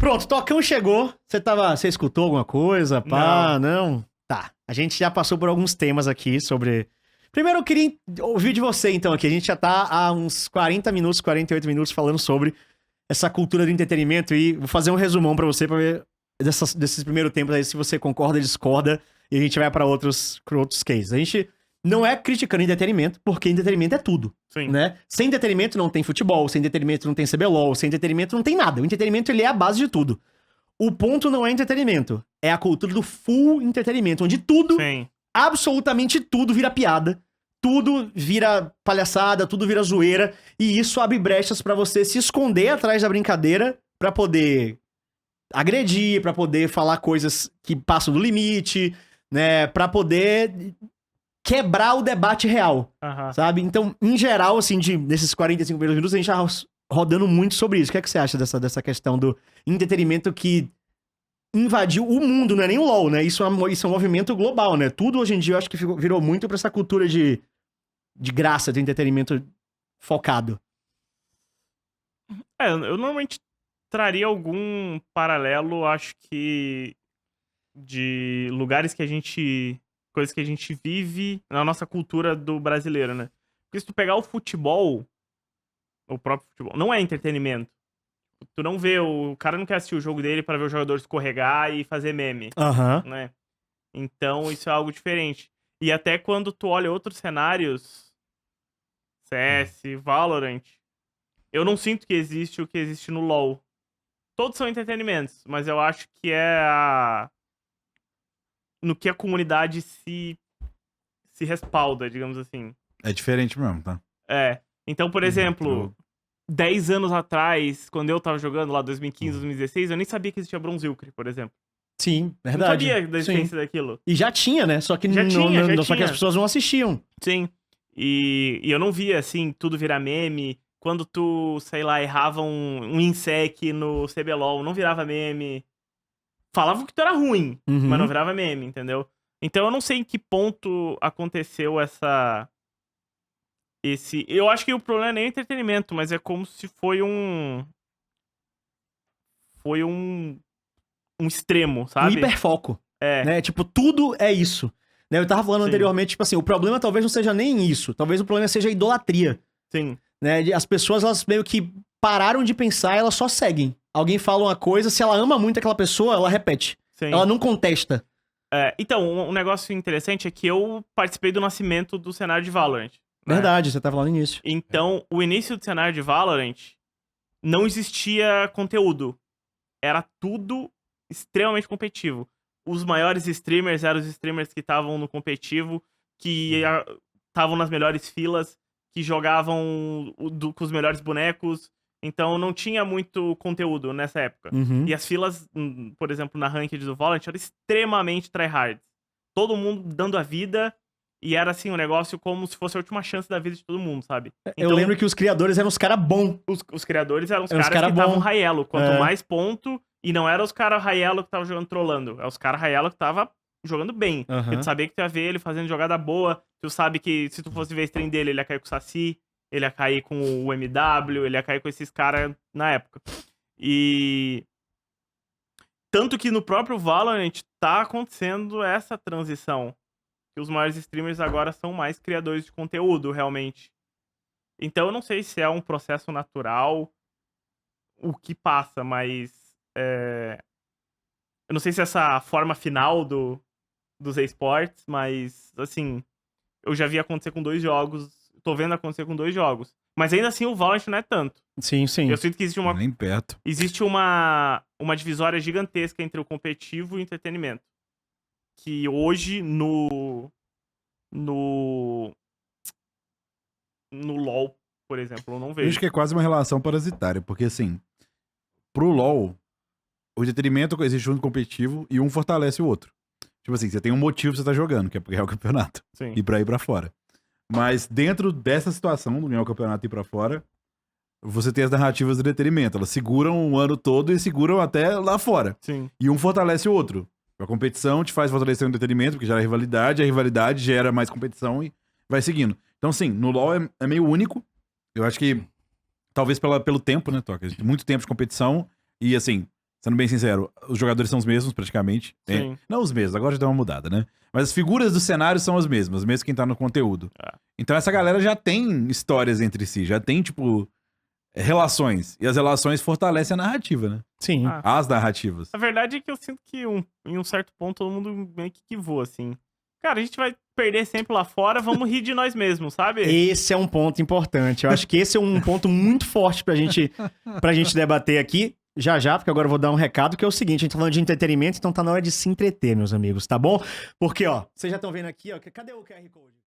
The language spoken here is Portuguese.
Pronto, Tocão chegou. Você escutou alguma coisa? Pá, não? Tá. A gente já passou por alguns temas aqui sobre... Primeiro eu queria ouvir de você, então, aqui. A gente já tá há uns 40 minutos, 48 minutos falando sobre essa cultura do entretenimento e vou fazer um resumão pra você, pra ver desses primeiros tempos aí, se você concorda, discorda, e a gente vai pra outros cases. A gente não é criticando entretenimento, porque entretenimento é tudo, Sim. né? Sem entretenimento não tem futebol, sem entretenimento não tem CBLOL, sem entretenimento não tem nada. O entretenimento, ele é a base de tudo. O ponto não é entretenimento, é a cultura do full entretenimento, onde tudo, Sim. absolutamente tudo vira piada, tudo vira palhaçada, tudo vira zoeira, e isso abre brechas pra você se esconder atrás da brincadeira pra poder agredir, pra poder falar coisas que passam do limite, né, pra poder quebrar o debate real, Aham. sabe? Então, em geral, assim, nesses 45 primeiros minutos, a gente tá rodando muito sobre isso. O que é que você acha dessa questão do entretenimento que invadiu o mundo, não é nem o LoL, né? Isso é um movimento global, né? Tudo hoje em dia eu acho que virou muito pra essa cultura de graça, de entretenimento focado. Eu normalmente traria algum paralelo, acho que de lugares que a gente... Coisas que a gente vive na nossa cultura do brasileiro, né? Porque se tu pegar o futebol, o próprio futebol, não é entretenimento. Tu não vê, o cara não quer assistir o jogo dele pra ver o jogador escorregar e fazer meme, Aham. né? Então isso é algo diferente. E até quando tu olha outros cenários, CS, Valorant, eu não sinto que existe o que existe no LoL. Todos são entretenimentos, mas eu acho que no que a comunidade se respalda, digamos assim. É diferente mesmo, tá? Então, por exemplo, 10 anos atrás, quando eu tava jogando lá, 2015, 2016, eu nem sabia que existia Bronzilcre, por exemplo. Sim, Eu não verdade. sabia da Sim. existência daquilo. E já tinha, né? Só que, Já tinha. só que as pessoas não assistiam. Sim. E eu não via, assim, tudo virar meme. Quando tu, sei lá, errava um insec no CBLOL, não virava meme. Falavam que tu era ruim, Uhum. mas não virava meme, entendeu? Então eu não sei em que ponto aconteceu eu acho que o problema é nem o entretenimento, mas é como se foi um extremo, Um sabe? hiperfoco. É. Né? Tipo, tudo é isso. Né? Eu tava falando Sim. anteriormente, tipo assim, o problema talvez não seja nem isso. Talvez o problema seja a idolatria. Sim. Né? As pessoas, elas meio que pararam de pensar e elas só seguem. Alguém fala uma coisa, se ela ama muito aquela pessoa, ela repete. Sim. Ela não contesta. Então, um negócio interessante é que eu participei do nascimento do cenário de Valorant. Né? Verdade, você tá falando início. Então, o início do cenário de Valorant não existia conteúdo. Era tudo extremamente competitivo. Os maiores streamers eram os streamers que estavam no competitivo, que estavam nas melhores filas, que jogavam com os melhores bonecos. Então não tinha muito conteúdo nessa época. Uhum. E as filas, por exemplo, na Ranked do Valorant, eram extremamente tryhards. Todo mundo dando a vida, e era assim, um negócio como se fosse a última chance da vida de todo mundo, sabe? Eu lembro que os criadores eram os caras bons. Os criadores eram os Eram os caras cara que estavam bom. high elo. Quanto É. mais ponto, e não eram os caras high elo que estavam jogando trolando. É os caras high elo que estavam jogando bem. Aham. Porque tu sabia que tu ia ver ele fazendo jogada boa. Tu sabe que se tu fosse ver a stream dele, ele ia cair com o Saci, ele ia cair com o MW, ele ia cair com esses caras na época. E... Tanto que no próprio Valorant tá acontecendo essa transição. Que os maiores streamers agora são mais criadores de conteúdo, realmente. Então eu não sei se é um processo natural o que passa, mas... Eu não sei se é essa forma final dos esportes, mas, assim, eu já vi acontecer com 2 jogos, tô vendo acontecer com 2 jogos. Mas ainda assim o Valorant não é tanto. Sim, sim. Eu sinto que Nem perto. existe uma divisória gigantesca entre o competitivo e o entretenimento. Que hoje no LoL, por exemplo, eu não Eu vejo. acho que é quase uma relação parasitária, porque assim, pro LoL, o entretenimento existe junto competitivo e um fortalece o outro. Tipo assim, você tem um motivo pra você tá jogando, que é pra ganhar o campeonato. Sim. E pra ir pra fora. Mas dentro dessa situação, do ganhar o campeonato e ir pra fora, você tem as narrativas do entretenimento. Elas seguram o ano todo e seguram até lá fora. Sim. E um fortalece o outro. A competição te faz fortalecer o entretenimento, porque gera rivalidade, a rivalidade gera mais competição e vai seguindo. Então, sim, no LoL é meio único. Eu acho que, talvez pelo tempo, né, Toca? Muito tempo de competição. E, assim, Sendo bem sincero, os jogadores são os mesmos, praticamente. Sim. Não os mesmos, agora já deu uma mudada, né? Mas as figuras do cenário são as mesmas, mesmo quem tá no conteúdo. É. Então essa galera já tem histórias entre si, já tem, tipo, relações. E as relações fortalecem a narrativa, né? Sim. Ah. As narrativas. A verdade é que eu sinto que em um certo ponto todo mundo meio que voa, assim. Cara, a gente vai perder sempre lá fora, vamos rir de nós mesmos, sabe? Esse é um ponto importante. Eu acho que esse é um ponto muito forte pra gente debater aqui. Já, porque agora eu vou dar um recado, que é o seguinte, a gente tá falando de entretenimento, então tá na hora de se entreter, meus amigos, tá bom? Porque, ó, vocês já estão vendo aqui, ó, cadê o QR Code?